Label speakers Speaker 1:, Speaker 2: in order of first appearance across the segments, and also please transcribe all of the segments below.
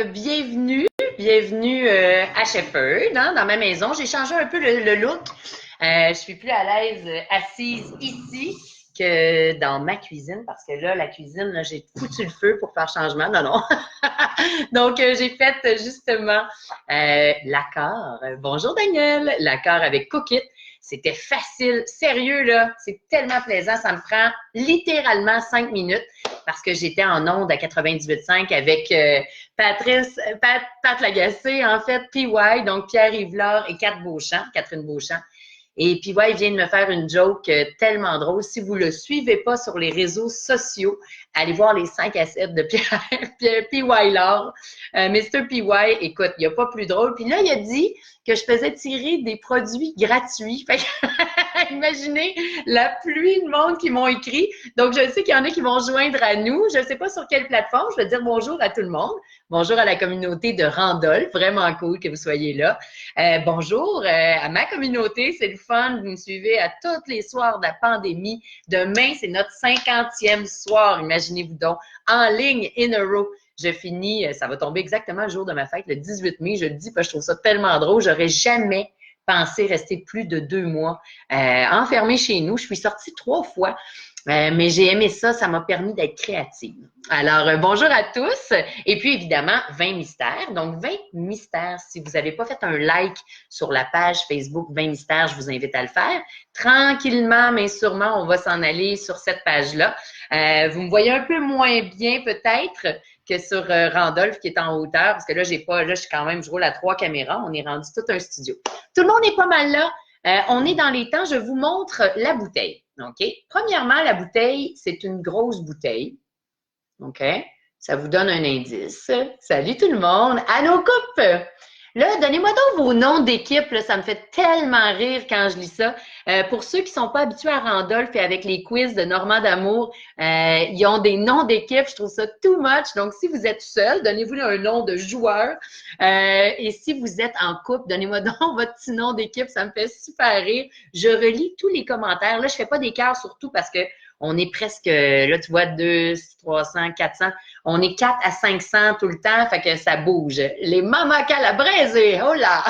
Speaker 1: Bienvenue, bienvenue à Shepherd, hein, dans ma maison. J'ai changé un peu le look. Je suis plus à l'aise assise ici que dans ma cuisine parce que là, la cuisine, là, j'ai foutu le feu pour faire changement. Non, non. Donc, j'ai fait justement l'accord. Bonjour Daniel, l'accord avec Cookit. C'était facile, sérieux là, c'est tellement plaisant. Ça me prend littéralement 5 minutes parce que j'étais en onde à 98.5 avec Pat Lagacé, en fait, PY, donc Pierre Yvelard et Catherine Beauchamp. Et puis, ouais, il vient de me faire une joke tellement drôle. Si vous ne le suivez pas sur les réseaux sociaux, allez voir les 5 à 7 de Pierre PY Lard. Mr. PY, écoute, il n'y a pas plus drôle. Puis là, il a dit que je faisais tirer des produits gratuits. Fait que, imaginez la pluie de monde qui m'ont écrit. Donc, je sais qu'il y en a qui vont joindre à nous. Je ne sais pas sur quelle plateforme. Je vais dire bonjour à tout le monde. Bonjour à la communauté de Randolph. Vraiment cool que vous soyez là. Bonjour à ma communauté. C'est le fun. Vous me suivez à tous les soirs de la pandémie. Demain, c'est notre 50e soir. Imaginez-vous donc. En ligne, in a row. Je finis, ça va tomber exactement le jour de ma fête, le 18 mai. Je le dis parce que je trouve ça tellement drôle. J'aurais jamais pensé rester plus de 2 mois enfermée chez nous. Je suis sortie 3 fois. Mais j'ai aimé ça, ça m'a permis d'être créative. Alors, bonjour à tous. Et puis, évidemment, 20 mystères. Donc, 20 mystères. Si vous n'avez pas fait un like sur la page Facebook 20 mystères, je vous invite à le faire. Tranquillement, mais sûrement, on va s'en aller sur cette page-là. Vous me voyez un peu moins bien, peut-être, que sur Randolph, qui est en hauteur, parce que là, je suis quand même, je roule à 3 caméras. On est rendu tout un studio. Tout le monde est pas mal là. On est dans les temps. Je vous montre la bouteille. OK? Premièrement, la bouteille, c'est une grosse bouteille. OK? Ça vous donne un indice. Salut tout le monde! À nos coupes! Là, donnez-moi donc vos noms d'équipe. Ça me fait tellement rire quand je lis ça. Pour ceux qui ne sont pas habitués à Randolph et avec les quiz de Normand d'Amour, ils ont des noms d'équipe. Je trouve ça too much. Donc, si vous êtes seul, donnez-vous un nom de joueur. Et si vous êtes en couple, donnez-moi donc votre petit nom d'équipe. Ça me fait super rire. Je relis tous les commentaires. Là, je ne fais pas d'écart surtout parce que on est presque, là, tu vois, 200, 300, 400. On est 4 à 500 tout le temps, fait que ça bouge. Les mamas calabraises, oh là!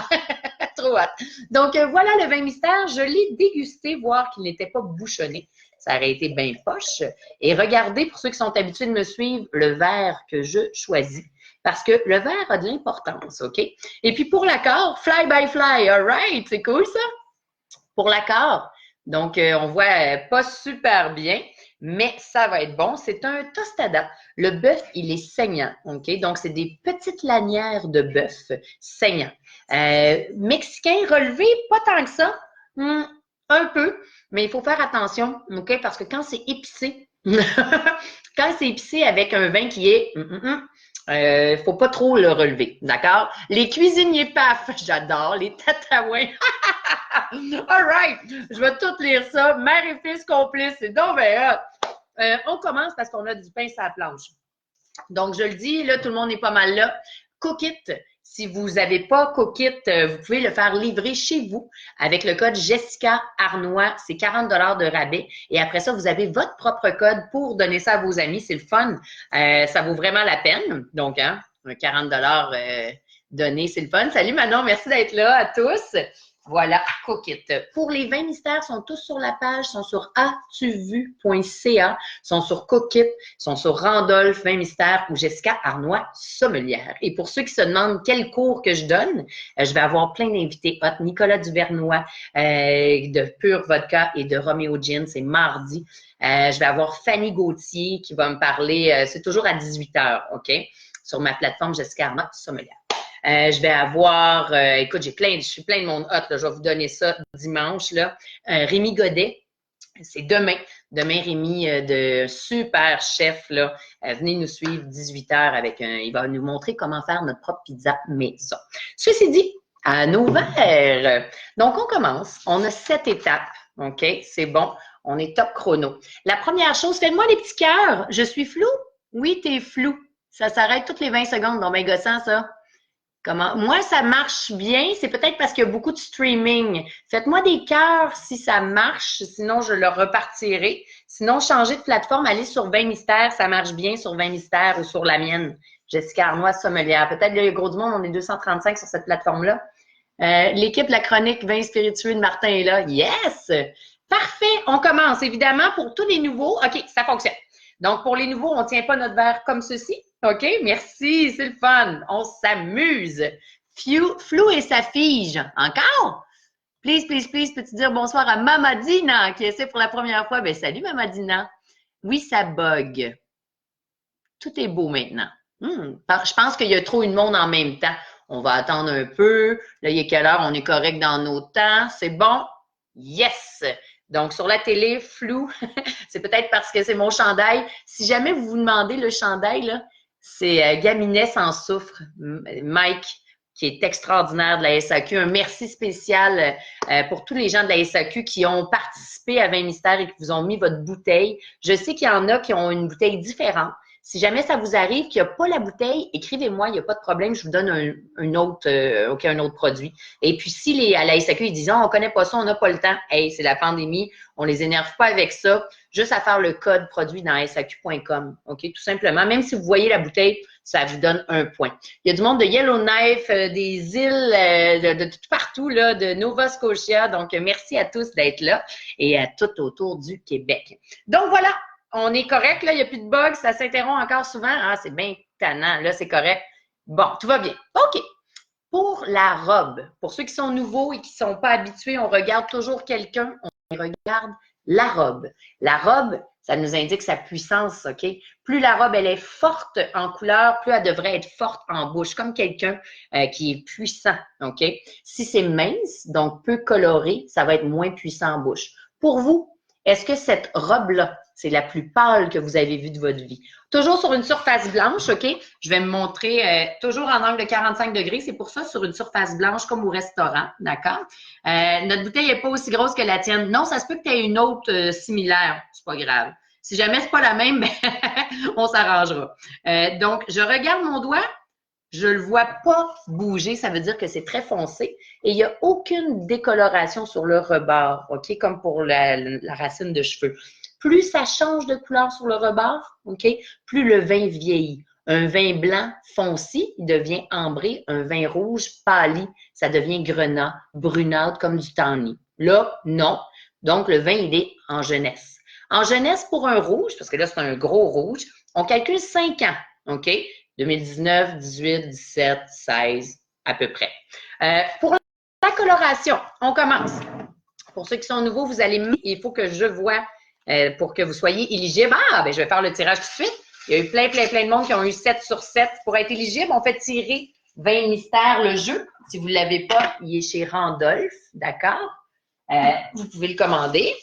Speaker 1: Trop hâte. Donc, voilà le vin mystère. Je l'ai dégusté, voir qu'il n'était pas bouchonné. Ça aurait été bien poche. Et regardez, pour ceux qui sont habitués de me suivre, le verre que je choisis. Parce que le verre a de l'importance, OK? Et puis, pour l'accord, fly by fly, all right? C'est cool, ça? Pour l'accord, donc, on voit pas super bien, mais ça va être bon. C'est un tostada. Le bœuf, il est saignant, OK? Donc, c'est des petites lanières de bœuf saignant. Mexicain relevé, pas tant que ça. Un peu, mais il faut faire attention, OK? Parce que quand c'est épicé, quand c'est épicé avec un vin qui est faut pas trop le relever, d'accord? Les cuisiniers paf, j'adore. Les tatouins. All right, je vais tout lire ça. Mère et fils complices, c'est donc bien hot. On commence parce qu'on a du pain sur la planche. Donc, je le dis, là, tout le monde est pas mal là. Cookit, si vous n'avez pas Cookit, vous pouvez le faire livrer chez vous avec le code Jessica Arnois. C'est 40 de rabais. Et après ça, vous avez votre propre code pour donner ça à vos amis. C'est le fun. Ça vaut vraiment la peine. Donc, hein, 40 donné, c'est le fun. Salut Manon, merci d'être là à tous. Voilà, Cookit. Pour les 20 mystères, sont tous sur la page, sont sur atuvu.ca, sont sur Cookit, sont sur Randolph 20 mystères ou Jessica Arnois sommelière. Et pour ceux qui se demandent quel cours que je donne, je vais avoir plein d'invités hot. Nicolas Duvernois de Pure Vodka et de Romeo Gin, c'est mardi. Je vais avoir Fanny Gauthier qui va me parler, c'est toujours à 18h, OK? Sur ma plateforme Jessica Arnois sommelière. Je vais avoir, écoute, je suis plein de monde hot, là, je vais vous donner ça dimanche, là. Rémi Godet, c'est demain. Demain, Rémi, de super chef, là. Venez nous suivre 18h avec il va nous montrer comment faire notre propre pizza maison. Ceci dit, à nos verres. Donc, on commence. On a 7 étapes. OK? C'est bon. On est top chrono. La première chose, faites-moi des petits cœurs. Je suis flou? Oui, t'es flou. Ça s'arrête toutes les 20 secondes. Donc, ben gossant, ça. Comment? Moi, ça marche bien. C'est peut-être parce qu'il y a beaucoup de streaming. Faites-moi des cœurs si ça marche. Sinon, je le repartirai. Sinon, changez de plateforme. Allez sur 20 mystères. Ça marche bien sur 20 mystères ou sur la mienne. Jessica Arnois, sommelière. Peut-être il y a gros du monde, on est 235 sur cette plateforme-là. L'équipe La Chronique Vin Spiritueux de Martin est là. Yes! Parfait! On commence. Évidemment, pour tous les nouveaux, OK, ça fonctionne. Donc, pour les nouveaux, on ne tient pas notre verre comme ceci. OK? Merci, c'est le fun. On s'amuse. Flou et sa fige. Encore? Please, please, please, peux-tu dire bonsoir à Mamadina qui essaie pour la première fois? Ben, salut Mamadina. Oui, ça bug. Tout est beau maintenant. Je pense qu'il y a trop de monde en même temps. On va attendre un peu. Là, il est quelle heure? On est correct dans nos temps. C'est bon? Yes! Donc, sur la télé, flou, c'est peut-être parce que c'est mon chandail. Si jamais vous vous demandez le chandail, là, c'est Gaminet sans soufre, Mike, qui est extraordinaire de la SAQ. Un merci spécial pour tous les gens de la SAQ qui ont participé à Vin Mystère et qui vous ont mis votre bouteille. Je sais qu'il y en a qui ont une bouteille différente. Si jamais ça vous arrive qu'il n'y a pas la bouteille, écrivez-moi, il n'y a pas de problème, je vous donne un autre produit. Et puis, si à la SAQ, ils disent, on ne connaît pas ça, on n'a pas le temps, hey, c'est la pandémie, on les énerve pas avec ça, juste à faire le code produit dans SAQ.com, OK, tout simplement. Même si vous voyez la bouteille, ça vous donne un point. Il y a du monde de Yellowknife, des îles, de tout partout, là, de Nova Scotia, donc merci à tous d'être là et à tout autour du Québec. Donc, voilà. On est correct, là, il n'y a plus de bugs, ça s'interrompt encore souvent. Ah, c'est bien tannant, là, c'est correct. Bon, tout va bien. OK. Pour la robe, pour ceux qui sont nouveaux et qui ne sont pas habitués, on regarde toujours quelqu'un, on regarde la robe. La robe, ça nous indique sa puissance, OK? Plus la robe, elle est forte en couleur, plus elle devrait être forte en bouche, comme quelqu'un qui est puissant, OK? Si c'est mince, donc peu coloré, ça va être moins puissant en bouche. Pour vous, est-ce que cette robe-là, c'est la plus pâle que vous avez vue de votre vie? Toujours sur une surface blanche, OK? Je vais me montrer toujours en angle de 45 degrés. C'est pour ça, sur une surface blanche comme au restaurant, d'accord? Notre bouteille n'est pas aussi grosse que la tienne. Non, ça se peut que tu aies une autre similaire. C'est pas grave. Si jamais c'est pas la même, ben, on s'arrangera. Donc, je regarde mon doigt. Je le vois pas bouger, ça veut dire que c'est très foncé et il n'y a aucune décoloration sur le rebord, OK, comme pour la racine de cheveux. Plus ça change de couleur sur le rebord, OK, plus le vin vieillit. Un vin blanc foncé, il devient ambré. Un vin rouge pâli, ça devient grenat, brunâtre comme du tannis. Là, non. Donc, le vin, il est en jeunesse. En jeunesse, pour un rouge, parce que là, c'est un gros rouge, on calcule 5 ans, OK? 2019, 18, 17, 16, à peu près. Pour la coloration, on commence. Pour ceux qui sont nouveaux, il faut que je vois pour que vous soyez éligibles. Ah, ben je vais faire le tirage tout de suite. Il y a eu plein de monde qui ont eu 7 sur 7. Pour être éligible, on fait tirer Vin Mystère, le jeu. Si vous ne l'avez pas, il est chez Randolph, d'accord? Vous pouvez le commander.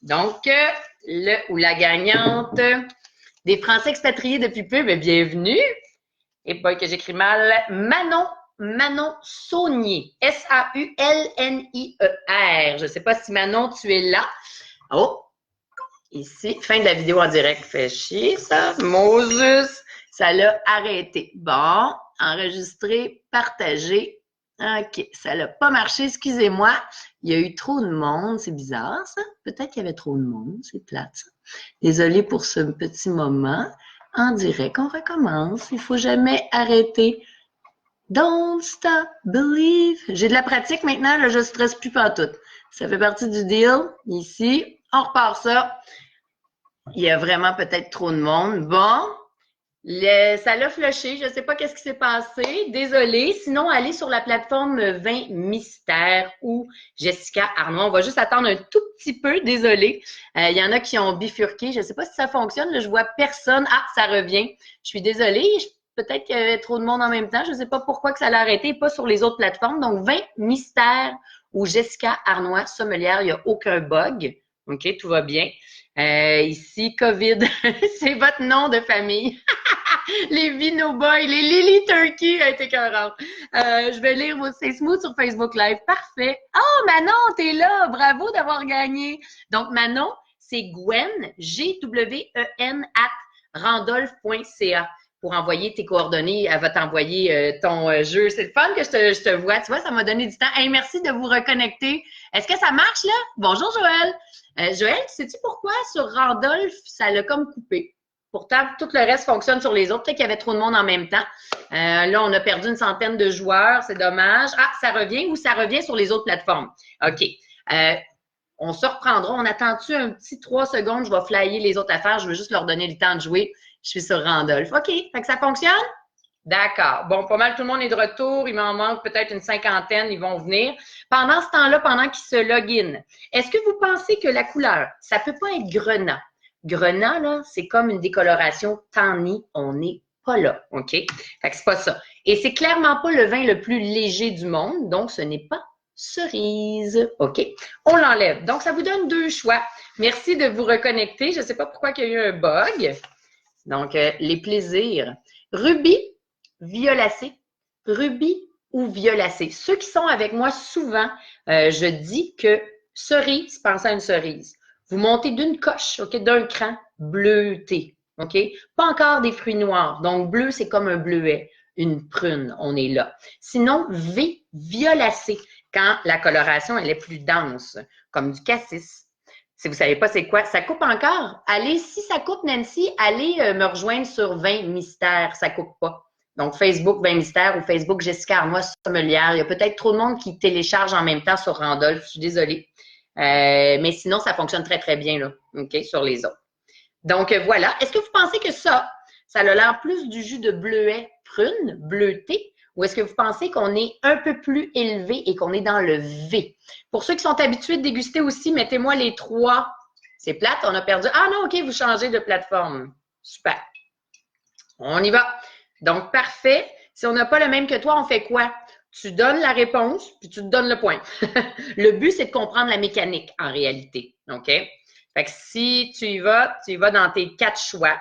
Speaker 1: Donc, le ou la gagnante des Français expatriés depuis peu, bien, bienvenue. Et pas que j'écris mal. Manon Saunier. S-A-U-L-N-I-E-R. Je ne sais pas si Manon, tu es là. Oh, ici, fin de la vidéo en direct. Fait chier, ça. Moses, ça l'a arrêté. Bon, enregistrer, partager. OK, ça n'a pas marché, excusez-moi. Il y a eu trop de monde, c'est bizarre, ça. Peut-être qu'il y avait trop de monde, c'est plate, ça. Désolée pour ce petit moment. En direct, on recommence. Il ne faut jamais arrêter. Don't stop, believe. J'ai de la pratique maintenant, là, je ne stresse plus pantoute. Ça fait partie du deal. Ici, on repart ça. Il y a vraiment peut-être trop de monde. Bon, ça l'a flushé. Je ne sais pas qu'est-ce qui s'est passé. Désolée. Sinon, allez sur la plateforme Vin Mystère ou Jessica Arnois. On va juste attendre un tout petit peu. Désolée. Il y en a qui ont bifurqué. Je ne sais pas si ça fonctionne. Là, je vois personne. Ah, ça revient. Je suis désolée. Peut-être qu'il y avait trop de monde en même temps. Je ne sais pas pourquoi que ça l'a arrêté. Pas sur les autres plateformes. Donc, Vin Mystère ou Jessica Arnois, sommelière. Il n'y a aucun bug. OK, tout va bien. Ici, COVID, c'est votre nom de famille. Les Vino Boys, les Lily Turkey a été écœurante. Je vais lire vos C'est Smooth sur Facebook Live. Parfait. Oh, Manon, t'es là. Bravo d'avoir gagné. Donc, Manon, c'est Gwen, G-W-E-N, @randolph.ca. Pour envoyer tes coordonnées, elle va t'envoyer ton jeu. C'est le fun que je te vois. Tu vois, ça m'a donné du temps. Hey, merci de vous reconnecter. Est-ce que ça marche, là? Bonjour, Joël. Joël, sais-tu pourquoi sur Randolph, ça l'a comme coupé? Pourtant, tout le reste fonctionne sur les autres. Peut-être qu'il y avait trop de monde en même temps. Là, on a perdu une centaine de joueurs. C'est dommage. Ah, ça revient ou ça revient sur les autres plateformes? OK. On se reprendra. On attend-tu un petit 3 secondes? Je vais flyer les autres affaires. Je veux juste leur donner le temps de jouer. Je suis sur Randolph. OK. Fait que ça fonctionne? D'accord. Bon, pas mal tout le monde est de retour. Il m'en manque peut-être une cinquantaine. Ils vont venir. Pendant ce temps-là, pendant qu'ils se login, est-ce que vous pensez que la couleur, ça peut pas être grenat? Grenat, là, c'est comme une décoloration tannie. On n'est pas là. OK? Fait que c'est pas ça. Et c'est clairement pas le vin le plus léger du monde. Donc, ce n'est pas cerise. OK? On l'enlève. Donc, ça vous donne 2 choix. Merci de vous reconnecter. Je ne sais pas pourquoi il y a eu un bug. Donc, les plaisirs. Rubis, violacé. Rubis ou violacé. Ceux qui sont avec moi souvent, je dis que cerise, pensez à une cerise. Vous montez d'une coche, OK, d'un cran, bleuté. OK? Pas encore des fruits noirs. Donc, bleu, c'est comme un bleuet, une prune. On est là. Sinon, V, violacé. Quand la coloration, elle est plus dense, comme du cassis. Si vous ne savez pas c'est quoi, ça coupe encore. Allez, si ça coupe, Nancy, allez me rejoindre sur 20 mystères. Ça ne coupe pas. Donc, Facebook 20 mystères ou Facebook Jessica Arnois sommelière. Il y a peut-être trop de monde qui télécharge en même temps sur Randolph. Je suis désolée. Mais sinon, ça fonctionne très, très bien là, OK, sur les autres. Donc, voilà. Est-ce que vous pensez que ça a l'air plus du jus de bleuet prune, bleuté? Ou est-ce que vous pensez qu'on est un peu plus élevé et qu'on est dans le V? Pour ceux qui sont habitués de déguster aussi, mettez-moi les 3. C'est plate, on a perdu. Ah non, OK, vous changez de plateforme. Super. On y va. Donc, parfait. Si on n'a pas le même que toi, on fait quoi? Tu donnes la réponse, puis tu te donnes le point. Le but, c'est de comprendre la mécanique en réalité. OK? Fait que si tu y vas dans tes 4 choix.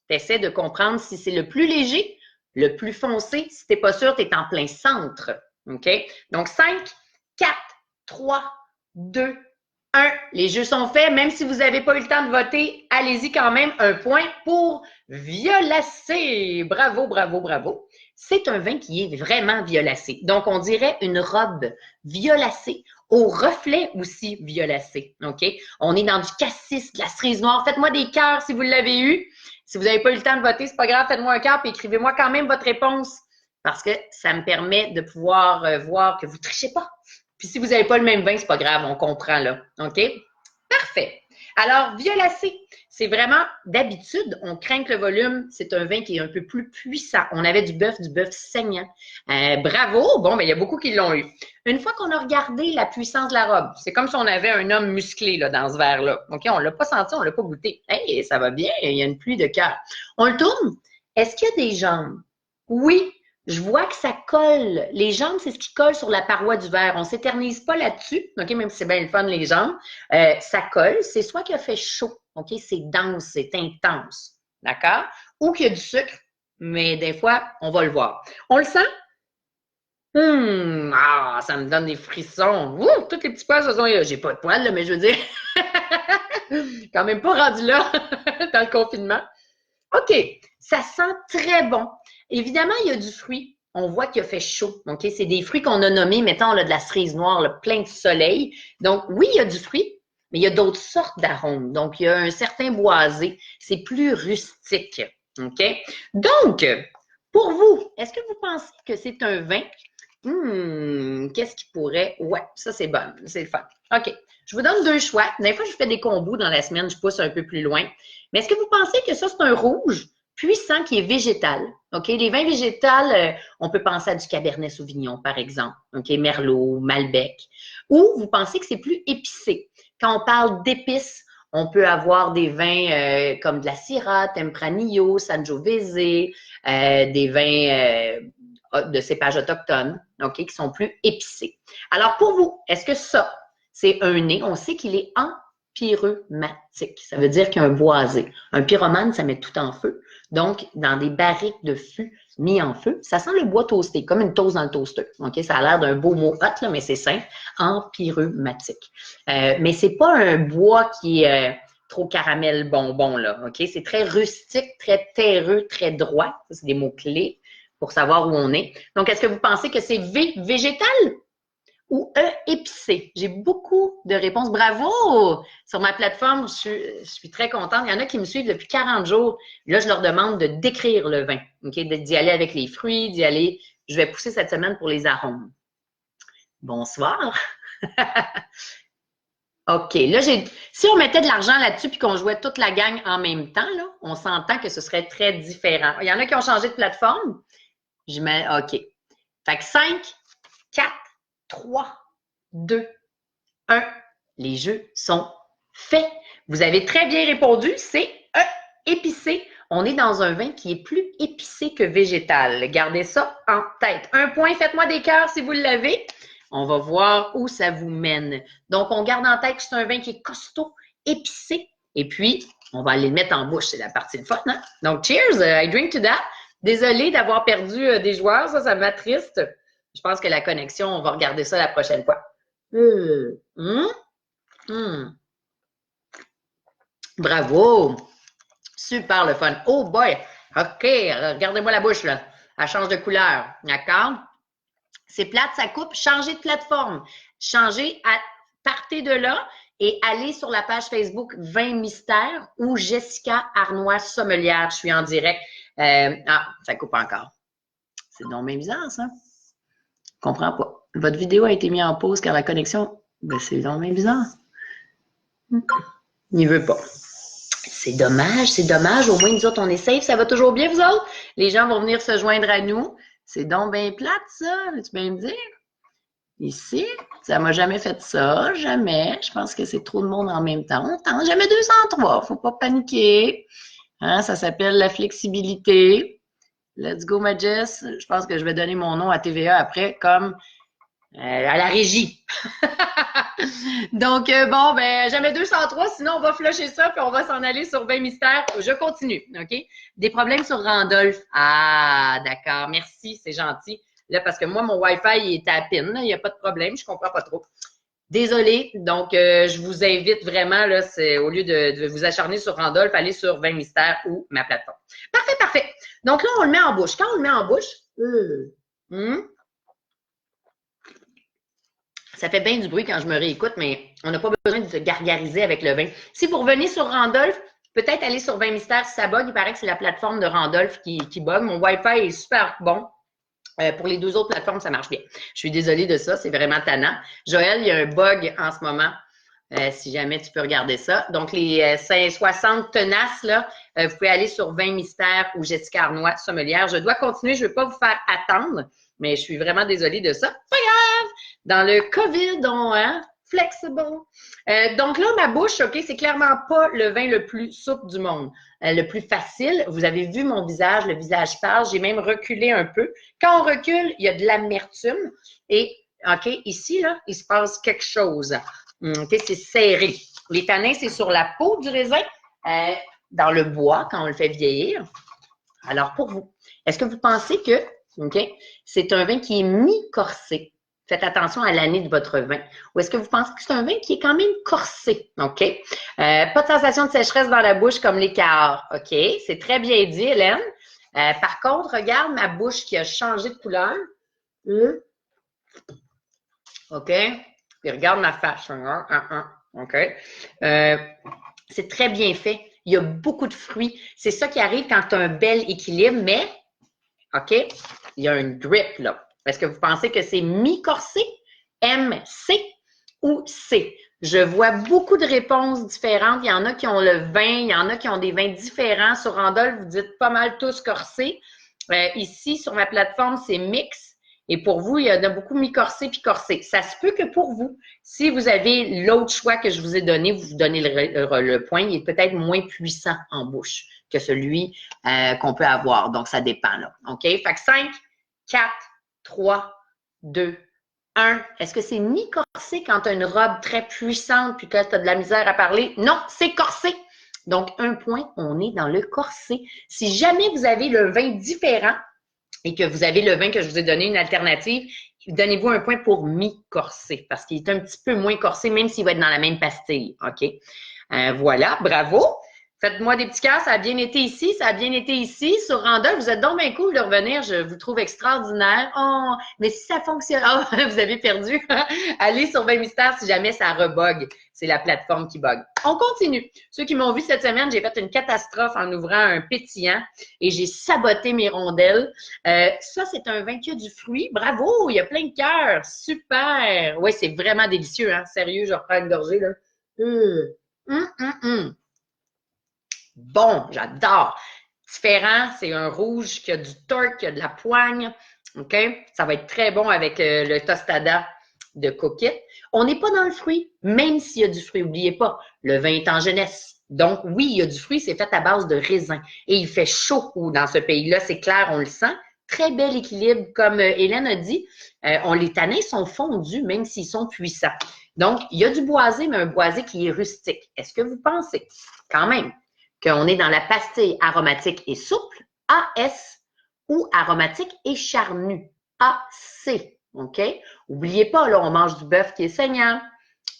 Speaker 1: Tu essaies de comprendre si c'est le plus léger, le plus foncé. Si tu n'es pas sûr, tu es en plein centre. OK? Donc, 5, 4, 3, 2, 1. Les jeux sont faits. Même si vous n'avez pas eu le temps de voter, allez-y quand même. Un point pour violacé. Bravo, bravo, bravo. C'est un vin qui est vraiment violacé. Donc, on dirait une robe violacée, au reflet aussi violacé. OK? On est dans du cassis, de la cerise noire. Faites-moi des cœurs si vous l'avez eu. Si vous n'avez pas eu le temps de voter, c'est pas grave, faites-moi un cœur et écrivez-moi quand même votre réponse parce que ça me permet de pouvoir voir que vous ne trichez pas. Puis si vous n'avez pas le même vin, c'est pas grave, on comprend là. OK? Parfait. Alors, violacé, c'est vraiment d'habitude, on craint que le volume, c'est un vin qui est un peu plus puissant. On avait du bœuf saignant. Bravo! Bon, ben, il y a beaucoup qui l'ont eu. Une fois qu'on a regardé la puissance de la robe, c'est comme si on avait un homme musclé là, dans ce verre-là. OK? On ne l'a pas senti, on ne l'a pas goûté. Hey, ça va bien, il y a une pluie de cœur. On le tourne. Est-ce qu'il y a des jambes? Oui. Je vois que ça colle. Les jambes, c'est ce qui colle sur la paroi du verre. On ne s'éternise pas là-dessus, OK, même si c'est bien le fun, les jambes. Ça colle. C'est soit qu'il a fait chaud, OK, c'est dense, c'est intense, d'accord? Ou qu'il y a du sucre, mais des fois, on va le voir. On le sent? Ça me donne des frissons. Ouh, tous les petits poils, j'ai pas de poils, là, mais je veux dire, quand même pas rendu là dans le confinement. OK, ça sent très bon. Évidemment, il y a du fruit. On voit qu'il a fait chaud. OK, c'est des fruits qu'on a nommés. Mettons, là, de la cerise noire, là, plein de soleil. Donc, oui, il y a du fruit, mais il y a d'autres sortes d'arômes. Donc, il y a un certain boisé. C'est plus rustique. OK? Donc, pour vous, est-ce que vous pensez que c'est un vin? Qu'est-ce qui pourrait? Ouais, ça, c'est bon. C'est le fun. OK. Je vous donne 2 choix. Des fois, je fais des combos dans la semaine. Je pousse un peu plus loin. Mais est-ce que vous pensez que ça, c'est un rouge puissant qui est végétal? OK? Les vins végétals, on peut penser à du Cabernet Sauvignon, par exemple. OK? Merlot, Malbec. Ou vous pensez que c'est plus épicé? Quand on parle d'épices, on peut avoir des vins comme de la Syrah, Tempranillo, Sangiovese, des vins de cépages autochtones, OK? Qui sont plus épicés. Alors, pour vous, est-ce que ça, c'est un nez? On sait qu'il est empyromatique. Ça veut dire qu'il y a un boisé. Un pyromane, ça met tout en feu. Donc, dans des barriques de fût mis en feu, ça sent le bois toasté, comme une toast dans le toaster. OK? Ça a l'air d'un beau mot hot, là, mais c'est simple. Empyromatique. Mais c'est pas un bois qui est trop caramel bonbon, là. OK? C'est très rustique, très terreux, très droit. Ça, c'est des mots-clés pour savoir où on est. Donc, est-ce que vous pensez que c'est végétal ou épicé? J'ai beaucoup de réponses. Bravo! Sur ma plateforme, je suis très contente. Il y en a qui me suivent depuis 40 jours. Là, je leur demande de décrire le vin, OK? D'y aller avec les fruits, d'y aller. Je vais pousser cette semaine pour les arômes. Bonsoir. OK. Là, si on mettait de l'argent là-dessus puis qu'on jouait toute la gang en même temps, là, on s'entend que ce serait très différent. Il y en a qui ont changé de plateforme. Je mets OK. Fait que 5, 4, 3, 2, 1. Les jeux sont faits. Vous avez très bien répondu. C'est épicé. On est dans un vin qui est plus épicé que végétal. Gardez ça en tête. 1 point, faites-moi des cœurs si vous l'avez. On va voir où ça vous mène. Donc, on garde en tête que c'est un vin qui est costaud, épicé. Et puis, on va aller le mettre en bouche. C'est la partie de fun, hein? Donc, cheers, I drink to that. Désolée d'avoir perdu des joueurs, ça m'attriste. Je pense que la connexion, on va regarder ça la prochaine fois. Bravo! Super le fun. Oh boy! OK, regardez-moi la bouche, là. Elle change de couleur. D'accord? C'est plate, ça coupe. Changez de plateforme. Partez de là et allez sur la page Facebook Vin Mystère ou Jessica Arnois Sommelière. Je suis en direct. Ça coupe encore. C'est donc bien bizarre, ça. Je comprends pas. Votre vidéo a été mise en pause car la connexion, c'est donc bien bizarre. Il veut pas. C'est dommage, c'est dommage. Au moins, nous autres, on est safe. Ça va toujours bien, vous autres? Les gens vont venir se joindre à nous. C'est donc bien plate, ça. Veux-tu bien me dire? Ici, ça m'a jamais fait ça. Jamais. Je pense que c'est trop de monde en même temps. On tente. Jamais 203. Faut pas paniquer. Hein, ça s'appelle la flexibilité. Let's go, ma Jess. Je pense que je vais donner mon nom à TVA après comme à la régie. Donc, bon, ben, jamais 203, sinon on va flusher ça, puis on va s'en aller sur 20 mystères. Je continue, OK? Des problèmes sur Randolph. Ah, d'accord, merci, c'est gentil. Là, parce que moi, mon Wi-Fi, il est à pin, il n'y a pas de problème, je comprends pas trop. Désolée, donc je vous invite vraiment, là, au lieu de vous acharner sur Randolph, allez sur 20 mystères ou ma plateforme. Parfait, parfait. Donc là, on le met en bouche. Quand on le met en bouche, ça fait bien du bruit quand je me réécoute, mais on n'a pas besoin de se gargariser avec le vin. Si vous revenez sur Randolph, peut-être aller sur 20 mystères si ça bug. Il paraît que c'est la plateforme de Randolph qui bug. Mon Wi-Fi est super bon. Pour les 2 autres plateformes, ça marche bien. Je suis désolée de ça, c'est vraiment tannant. Joël, il y a un bug en ce moment. Si jamais tu peux regarder ça. Donc, les 60 tenaces, là, vous pouvez aller sur 20 mystères ou Jessica Arnois Sommelière. Je dois continuer, je ne veux pas vous faire attendre, mais je suis vraiment désolée de ça. Pas grave! Dans le COVID, flexible. Donc là, ma bouche, OK, c'est clairement pas le vin le plus souple du monde. Le plus facile. Vous avez vu mon visage, le visage parle. J'ai même reculé un peu. Quand on recule, il y a de l'amertume. Et, OK, ici, là, il se passe quelque chose. OK, c'est serré. Les tanins, c'est sur la peau du raisin, dans le bois, quand on le fait vieillir. Alors, pour vous, est-ce que vous pensez que, OK, c'est un vin qui est mi-corsé? Faites attention à l'année de votre vin. Ou est-ce que vous pensez que c'est un vin qui est quand même corsé? OK? Pas de sensation de sécheresse dans la bouche comme les Cahors. OK? C'est très bien dit, Hélène. Par contre, regarde ma bouche qui a changé de couleur. OK? Puis regarde ma face. OK? C'est très bien fait. Il y a beaucoup de fruits. C'est ça qui arrive quand tu as un bel équilibre, mais, OK? Il y a un grip, là. Est-ce que vous pensez que c'est mi-corsé, MC ou C? Je vois beaucoup de réponses différentes. Il y en a qui ont le vin, il y en a qui ont des vins différents. Sur Randolph, vous dites pas mal tous corsés. Ici, sur ma plateforme, c'est mix. Et pour vous, il y en a beaucoup mi-corsé puis corsé. Ça se peut que pour vous, si vous avez l'autre choix que je vous ai donné, vous donnez le point, il est peut-être moins puissant en bouche que celui qu'on peut avoir. Donc, ça dépend, là. OK? Fait que 5, 4, 3, 2, 1. Est-ce que c'est mi-corsé quand tu as une robe très puissante puis que tu as de la misère à parler? Non, c'est corsé. Donc, 1 point, on est dans le corsé. Si jamais vous avez le vin différent et que vous avez le vin que je vous ai donné, une alternative, donnez-vous 1 point pour mi-corsé parce qu'il est un petit peu moins corsé, même s'il va être dans la même pastille. OK? Voilà, bravo. Faites-moi des petits cœurs, ça a bien été ici, ça a bien été ici. Sur Randolph, vous êtes donc bien cool de revenir, je vous trouve extraordinaire. Oh, mais si ça fonctionne, oh, vous avez perdu. Allez sur 20 mystères si jamais ça rebug. C'est la plateforme qui bug. On continue. Ceux qui m'ont vu cette semaine, j'ai fait une catastrophe en ouvrant un pétillant et j'ai saboté mes rondelles. Ça, c'est un vin qui a du fruit. Bravo, il y a plein de cœurs. Super. Oui, c'est vraiment délicieux, hein. Sérieux, je reprends une gorgée, là. Bon, j'adore. Différent, c'est un rouge qui a du torque, qui a de la poigne. OK? Ça va être très bon avec le tostada de coquette. On n'est pas dans le fruit, même s'il y a du fruit. N'oubliez pas, le vin est en jeunesse. Donc, oui, il y a du fruit, c'est fait à base de raisin. Et il fait chaud dans ce pays-là, c'est clair, on le sent. Très bel équilibre, comme Hélène a dit. Les tanins sont fondus, même s'ils sont puissants. Donc, il y a du boisé, mais un boisé qui est rustique. Est-ce que vous pensez, quand même, qu'on est dans la pastille aromatique et souple, AS, ou aromatique et charnue, AC. OK? N'oubliez pas, là, on mange du bœuf qui est saignant,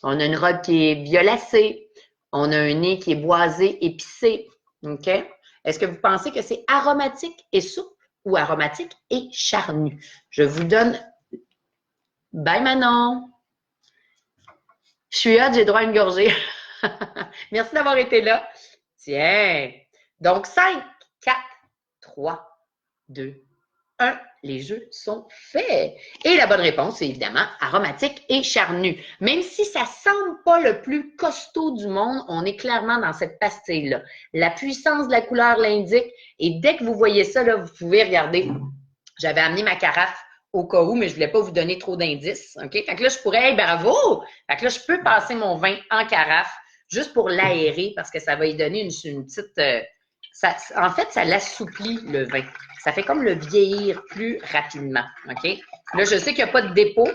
Speaker 1: on a une robe qui est violacée, on a un nez qui est boisé, épicé. OK? Est-ce que vous pensez que c'est aromatique et souple ou aromatique et charnu? Je vous donne... Bye, Manon! Je suis hâte, j'ai droit à une gorgée. Merci d'avoir été là. Tiens. Donc, 5, 4, 3, 2, 1. Les jeux sont faits. Et la bonne réponse, c'est évidemment aromatique et charnu. Même si ça ne semble pas le plus costaud du monde, on est clairement dans cette pastille-là. La puissance de la couleur l'indique. Et dès que vous voyez ça, là, vous pouvez regarder. J'avais amené ma carafe au cas où, mais je ne voulais pas vous donner trop d'indices. OK? Fait que là, je pourrais, hey, bravo! Fait que là, je peux passer mon vin en carafe juste pour l'aérer parce que ça va y donner une petite... en fait, ça l'assouplit, le vin. Ça fait comme le vieillir plus rapidement. OK? Là, je sais qu'il n'y a pas de dépôt.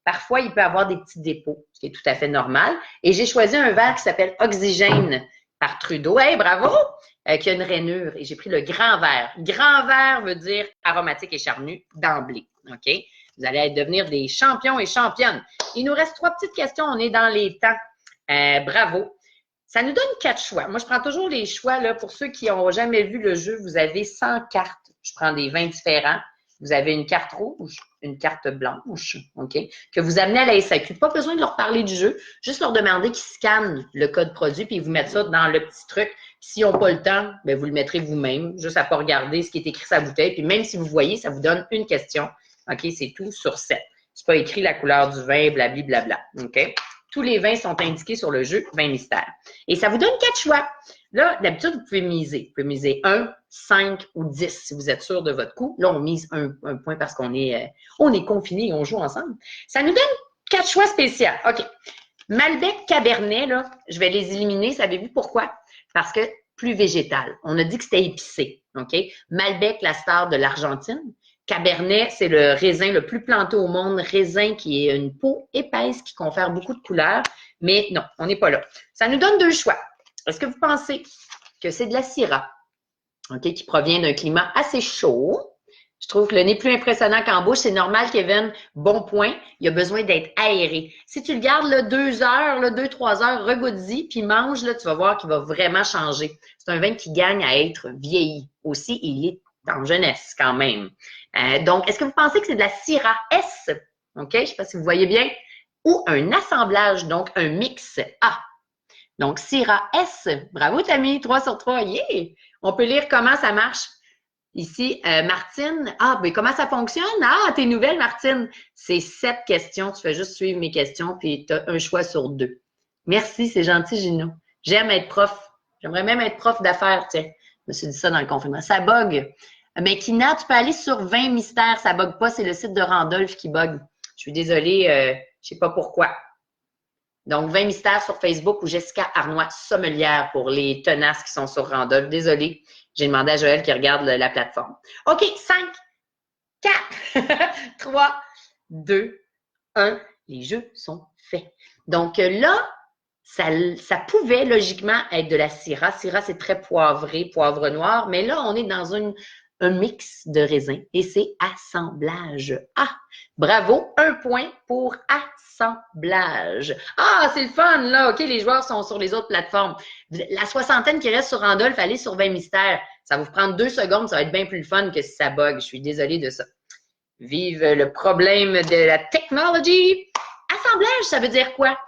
Speaker 1: Parfois, il peut y avoir des petits dépôts, ce qui est tout à fait normal. Et j'ai choisi un verre qui s'appelle Oxygène par Trudeau. Hey, bravo! Qui a une rainure. Et j'ai pris le grand verre. Grand verre veut dire aromatique et charnu d'emblée. OK? Vous allez devenir des champions et championnes. Il nous reste 3 petites questions. On est dans les temps. Bravo. Ça nous donne 4 choix. Moi, je prends toujours les choix, là, pour ceux qui n'ont jamais vu le jeu, vous avez 100 cartes. Je prends des vins différents. Vous avez une carte rouge, une carte blanche, OK, que vous amenez à la SAQ. Pas besoin de leur parler du jeu, juste leur demander qu'ils scannent le code produit puis ils vous mettent ça dans le petit truc. S'ils n'ont pas le temps, bien, vous le mettrez vous-même, juste à pas regarder ce qui est écrit sur la bouteille. Puis même si vous voyez, ça vous donne une question. OK, c'est tout sur 7. C'est pas écrit la couleur du vin, blabla. OK? Tous les vins sont indiqués sur le jeu Vin Mystère. Et ça vous donne 4 choix. Là, d'habitude, vous pouvez miser. Vous pouvez miser 1, 5 ou 10 si vous êtes sûr de votre coup. Là, on mise un point parce qu'on est confinés et on joue ensemble. Ça nous donne 4 choix spéciaux. OK. Malbec, Cabernet, là, je vais les éliminer. Savez-vous pourquoi? Parce que plus végétal. On a dit que c'était épicé. OK? Malbec, la star de l'Argentine. Cabernet, c'est le raisin le plus planté au monde, raisin qui est une peau épaisse qui confère beaucoup de couleurs, mais non, on n'est pas là. Ça nous donne 2 choix. Est-ce que vous pensez que c'est de la Syrah, OK, qui provient d'un climat assez chaud? Je trouve que le nez plus impressionnant qu'en bouche, c'est normal, Kevin. Bon point, il a besoin d'être aéré. Si tu le gardes là, 2 heures, 2-3 heures, regoute-y, puis mange, là, tu vas voir qu'il va vraiment changer. C'est un vin qui gagne à être vieilli. Aussi, il est en jeunesse quand même. Donc, est-ce que vous pensez que c'est de la Syrah S? OK, je ne sais pas si vous voyez bien. Ou un assemblage, donc un mix A. Donc, Syrah S. Bravo, Tammy, 3 sur 3. Yeah! On peut lire comment ça marche. Ici, Martine. Ah, mais comment ça fonctionne? Ah, t'es nouvelle, Martine. C'est 7 questions. Tu fais juste suivre mes questions, puis tu as un choix sur 2. Merci, c'est gentil, Gino. J'aime être prof. J'aimerais même être prof d'affaires, tiens. Je me suis dit ça dans le confinement. Ça bug. Mais Kina, tu peux aller sur 20 mystères, ça bug pas, c'est le site de Randolph qui bug. Je suis désolée, je sais pas pourquoi. Donc, 20 mystères sur Facebook ou Jessica Arnois Sommelière pour les tenaces qui sont sur Randolph. Désolée, j'ai demandé à Joël qui regarde la plateforme. OK, 5, 4, 3, 2, 1. Les jeux sont faits. Donc là, ça pouvait logiquement être de la Syrah. Syrah, c'est très poivré, poivre noir, mais là, on est dans un mix de raisins et c'est assemblage. Ah, bravo, 1 point pour assemblage. Ah, c'est le fun, là. OK, les joueurs sont sur les autres plateformes. La soixantaine qui reste sur Randolph, allez sur 20 mystères. Ça va vous prendre 2 secondes, ça va être bien plus le fun que si ça bug. Je suis désolée de ça. Vive le problème de la technologie. Assemblage, ça veut dire quoi?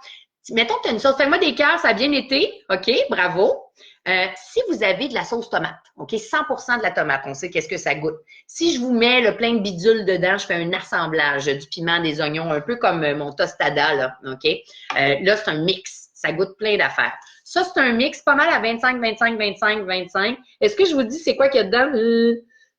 Speaker 1: Mettons que tu as une sauce. Fais-moi des cœurs, ça a bien été. OK, bravo. Si vous avez de la sauce tomate, OK, 100% de la tomate, on sait qu'est-ce que ça goûte. Si je vous mets le plein de bidules dedans, je fais un assemblage du piment, des oignons, un peu comme mon tostada, là, OK? Là, c'est un mix. Ça goûte plein d'affaires. Ça, c'est un mix pas mal à 25, 25, 25, 25. Est-ce que je vous dis c'est quoi qu'il y a dedans?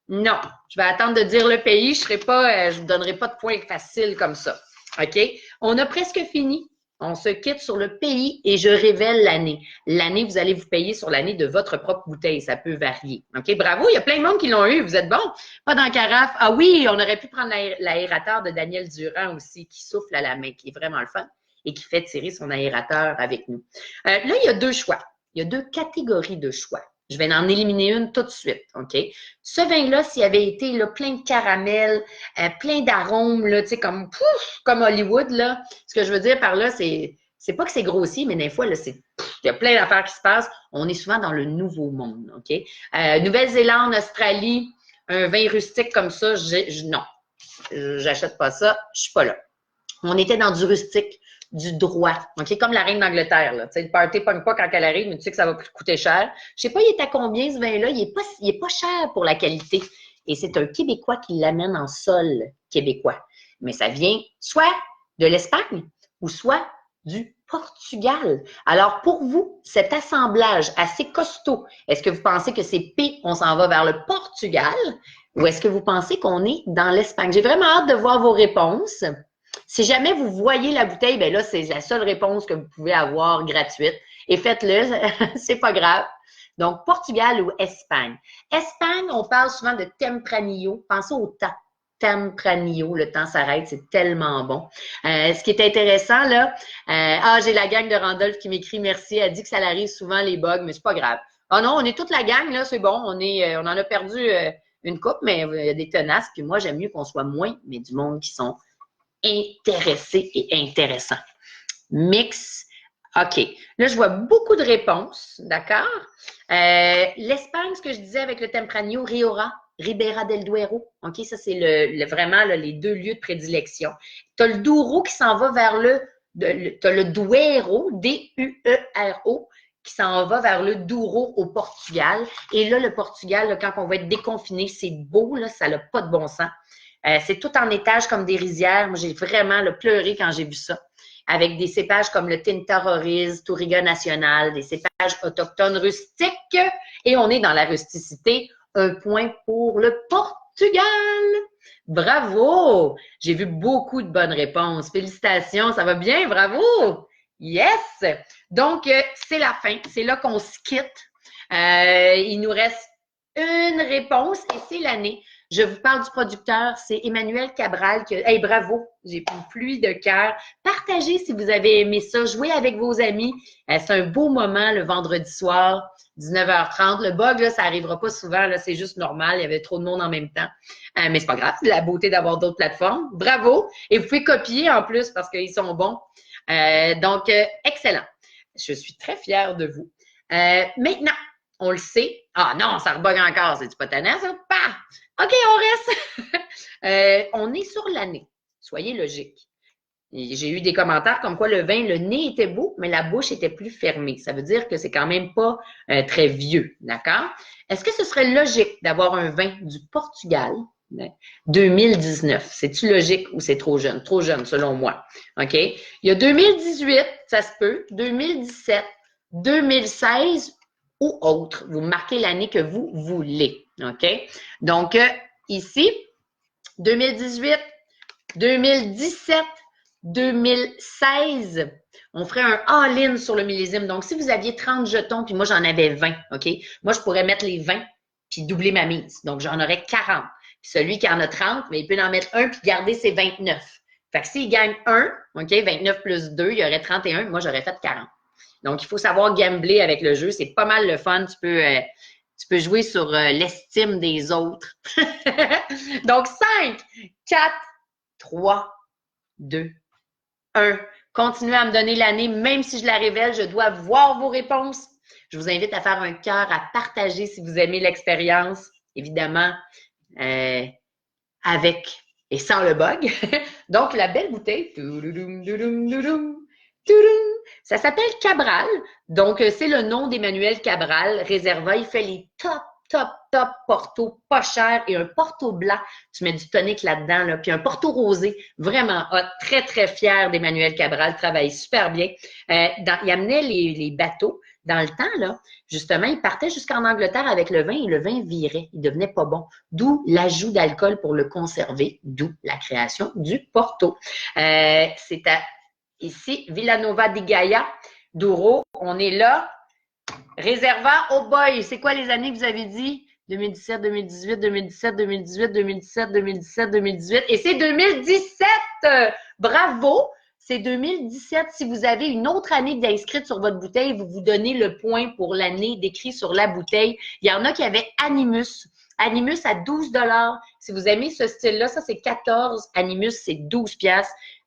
Speaker 1: Non. Je vais attendre de dire le pays. Je vous donnerai pas de points faciles comme ça. OK? On a presque fini. On se quitte sur le pays et je révèle l'année. L'année, vous allez vous payer sur l'année de votre propre bouteille. Ça peut varier. OK? Bravo, il y a plein de monde qui l'ont eu. Vous êtes bon? Pas dans la carafe. Ah oui, on aurait pu prendre l'aérateur de Daniel Durand aussi, qui souffle à la main, qui est vraiment le fun et qui fait tirer son aérateur avec nous. Là, il y a 2 choix. Il y a 2 catégories de choix. Je vais en éliminer une tout de suite, OK? Ce vin-là, s'il avait été là, plein de caramel, plein d'arômes, là, tu sais, comme Hollywood, là. Ce que je veux dire par là, c'est pas que c'est grossier, mais des fois, là, il y a plein d'affaires qui se passent. On est souvent dans le nouveau monde, OK? Nouvelle-Zélande, Australie, un vin rustique comme ça, non. J'achète pas ça, je suis pas là. On était dans du rustique, du droit, OK? Comme la reine d'Angleterre, là. Tu sais, le party pogne pas quand elle arrive, mais tu sais que ça va coûter cher. Je sais pas, il est à combien ce vin-là? Il est pas cher pour la qualité. Et c'est un Québécois qui l'amène en sol québécois. Mais ça vient soit de l'Espagne ou soit du Portugal. Alors, pour vous, cet assemblage assez costaud, est-ce que vous pensez que c'est P, on s'en va vers le Portugal, ou est-ce que vous pensez qu'on est dans l'Espagne? J'ai vraiment hâte de voir vos réponses. Si jamais vous voyez la bouteille, bien là, c'est la seule réponse que vous pouvez avoir gratuite. Et faites-le, c'est pas grave. Donc, Portugal ou Espagne. Espagne, on parle souvent de Tempranillo. Pensez au temps. Tempranillo, le temps s'arrête, c'est tellement bon. Ce qui est intéressant, là, j'ai la gang de Randolph qui m'écrit merci, elle dit que ça l'arrive souvent les bugs, mais c'est pas grave. Ah non, on est toute la gang, là, c'est bon, on en a perdu une coupe, mais il y a des tenaces, puis moi, j'aime mieux qu'on soit moins, mais du monde qui sont intéressés et intéressants. Mix. OK. Là, je vois beaucoup de réponses, d'accord? L'Espagne, ce que je disais avec le Tempranillo, Rioja, Ribera del Duero. OK, ça, c'est vraiment là, les 2 lieux de prédilection. Tu as le Douro qui s'en va vers tu as le Duero, D-U-E-R-O, qui s'en va vers le Douro au Portugal. Et là, le Portugal, là, quand on va être déconfiné, c'est beau, là, ça n'a pas de bon sens. C'est tout en étage comme des rizières. Moi, j'ai vraiment pleuré quand j'ai vu ça. Avec des cépages comme le Tinta Roriz, Touriga National, des cépages autochtones rustiques. Et on est dans la rusticité. 1 point pour le Portugal. Bravo! J'ai vu beaucoup de bonnes réponses. Félicitations, ça va bien, bravo! Yes! Donc, c'est la fin. C'est là qu'on se quitte. Il nous reste une réponse et c'est l'année. Je vous parle du producteur, c'est Emmanuel Cabral. Hey, bravo, j'ai une pluie de cœur. Partagez si vous avez aimé ça. Jouez avec vos amis. C'est un beau moment le vendredi soir, 19h30. Le bug, là, ça n'arrivera pas souvent. Là, c'est juste normal. Il y avait trop de monde en même temps. Mais c'est pas grave. C'est la beauté d'avoir d'autres plateformes. Bravo. Et vous pouvez copier en plus parce qu'ils sont bons. Donc, excellent. Je suis très fière de vous. Maintenant, on le sait. Ah non, ça rebug encore. C'est du potanas, ça? Pah! OK, on reste. On est sur l'année. Soyez logique. J'ai eu des commentaires comme quoi le vin, le nez était beau, mais la bouche était plus fermée. Ça veut dire que c'est quand même pas très vieux. D'accord? Est-ce que ce serait logique d'avoir un vin du Portugal 2019? C'est-tu logique ou c'est trop jeune? Trop jeune, selon moi. OK? Il y a 2018, ça se peut, 2017, 2016 ou autre. Vous marquez l'année que vous voulez. OK? Donc, ici, 2018, 2017, 2016, on ferait un all-in sur le millésime. Donc, si vous aviez 30 jetons, puis moi, j'en avais 20, OK? Moi, je pourrais mettre les 20 puis doubler ma mise. Donc, j'en aurais 40. Puis celui qui en a 30, mais il peut en mettre un puis garder ses 29. Fait que s'il gagne 1, OK, 29 plus 2, il y aurait 31. Moi, j'aurais fait 40. Donc, il faut savoir gambler avec le jeu. C'est pas mal le fun. Tu peux Tu peux jouer sur l'estime des autres. Donc, 5, 4, 3, 2, 1. Continuez à me donner l'année, même si je la révèle, je dois voir vos réponses. Je vous invite à faire un cœur, à partager si vous aimez l'expérience, évidemment, avec et sans le bug. Donc, la belle bouteille, ça s'appelle Cabral. Donc, c'est le nom d'Emmanuel Cabral. Réserva, il fait les top Porto, pas cher, et un Porto blanc. Tu mets du tonic là-dedans, là, puis un Porto rosé, vraiment hot. Très, très fier d'Emmanuel Cabral, travaille super bien. Il amenait les bateaux. Dans le temps, là, justement, il partait jusqu'en Angleterre avec le vin et le vin virait. Il devenait pas bon. D'où l'ajout d'alcool pour le conserver, d'où la création du Porto. C'est ici, Villanova di Gaia, Douro. On est là. Réserva, oh boy, c'est quoi les années que vous avez dit? 2017, 2018, 2017, 2018, 2017, 2017, 2018. Et c'est 2017! Bravo! C'est 2017. Si vous avez une autre année d'inscrite sur votre bouteille, vous vous donnez le point pour l'année décrit sur la bouteille. Il y en a qui avaient Animus. Animus à 12 $. Si vous aimez ce style-là, ça c'est 14. Animus, c'est 12 $.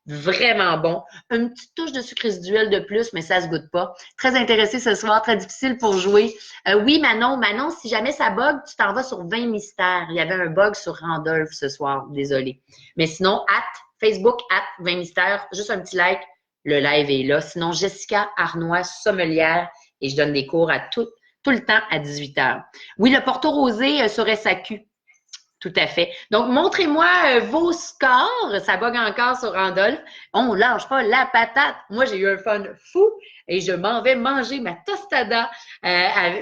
Speaker 1: Vraiment bon. Une petite touche de sucre résiduel de plus, mais ça se goûte pas. Très intéressé ce soir, très difficile pour jouer. Oui, Manon, si jamais ça bug, tu t'en vas sur 20 mystères. Il y avait un bug sur Randolph ce soir, désolé. Mais sinon, Facebook, 20 mystères, juste un petit like, le live est là. Sinon, Jessica Arnois, sommelière, et je donne des cours à tout le temps à 18h. Oui, le Porto Rosé sur SAQ. Tout à fait. Donc, montrez-moi vos scores. Ça bug encore sur Randolph. On lâche pas la patate. Moi, j'ai eu un fun fou et je m'en vais manger ma tostada.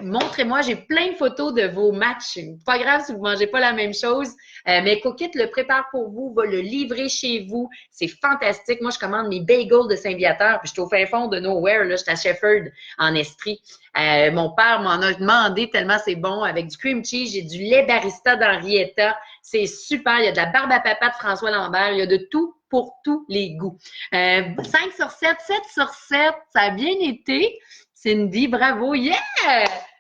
Speaker 1: Montrez-moi, j'ai plein de photos de vos matchs. Pas grave si vous ne mangez pas la même chose, mais Coquette le prépare pour vous, va le livrer chez vous. C'est fantastique. Moi, je commande mes bagels de Saint-Viateur, puis je suis au fin fond de Nowhere. Là, je suis à Shefford, en Estrie. Mon père m'en a demandé tellement c'est bon, avec du cream cheese, j'ai du lait barista d'Henrietta. C'est super. Il y a de la barbe à papa de François Lambert. Il y a de tout pour tous les goûts. 5 sur 7, 7 sur 7. Ça a bien été. Cindy, bravo. Yeah!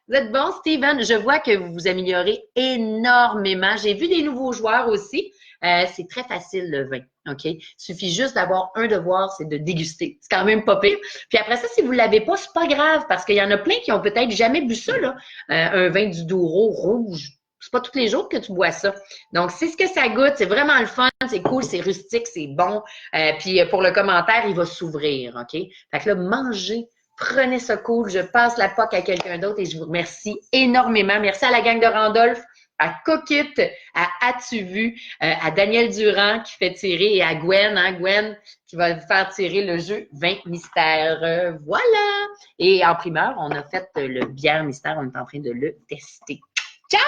Speaker 1: Vous êtes bon, Steven. Je vois que vous vous améliorez énormément. J'ai vu des nouveaux joueurs aussi. C'est très facile, le vin. OK? Il suffit juste d'avoir un devoir, c'est de déguster. C'est quand même pas pire. Puis après ça, si vous ne l'avez pas, c'est pas grave parce qu'il y en a plein qui ont peut-être jamais bu ça, là. Un vin du Douro rouge. C'est pas tous les jours que tu bois ça. Donc, c'est ce que ça goûte. C'est vraiment le fun. C'est cool, c'est rustique, c'est bon. Puis pour le commentaire, il va s'ouvrir. OK? Fait que là, mangez. Prenez ça cool. Je passe la POC à quelqu'un d'autre et je vous remercie énormément. Merci à la gang de Randolph, à Coquette, à As-tu vu, à Daniel Durand qui fait tirer et à Gwen, Gwen qui va faire tirer le jeu 20 mystères. Voilà! Et en primeur, on a fait le bière mystère. On est en train de le tester. Ciao!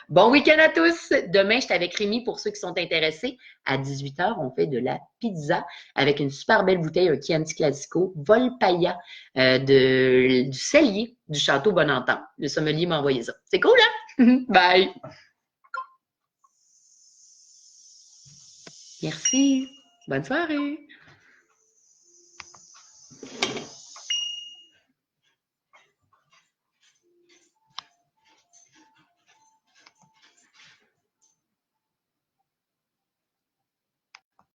Speaker 1: Bon week-end à tous! Demain, je suis avec Rémi pour ceux qui sont intéressés. À 18h, on fait de la pizza avec une super belle bouteille, un Chianti Classico, Volpaia, du cellier du Château Bonentente. Le sommelier m'a envoyé ça. C'est cool, hein? Bye! Merci. Bonne soirée.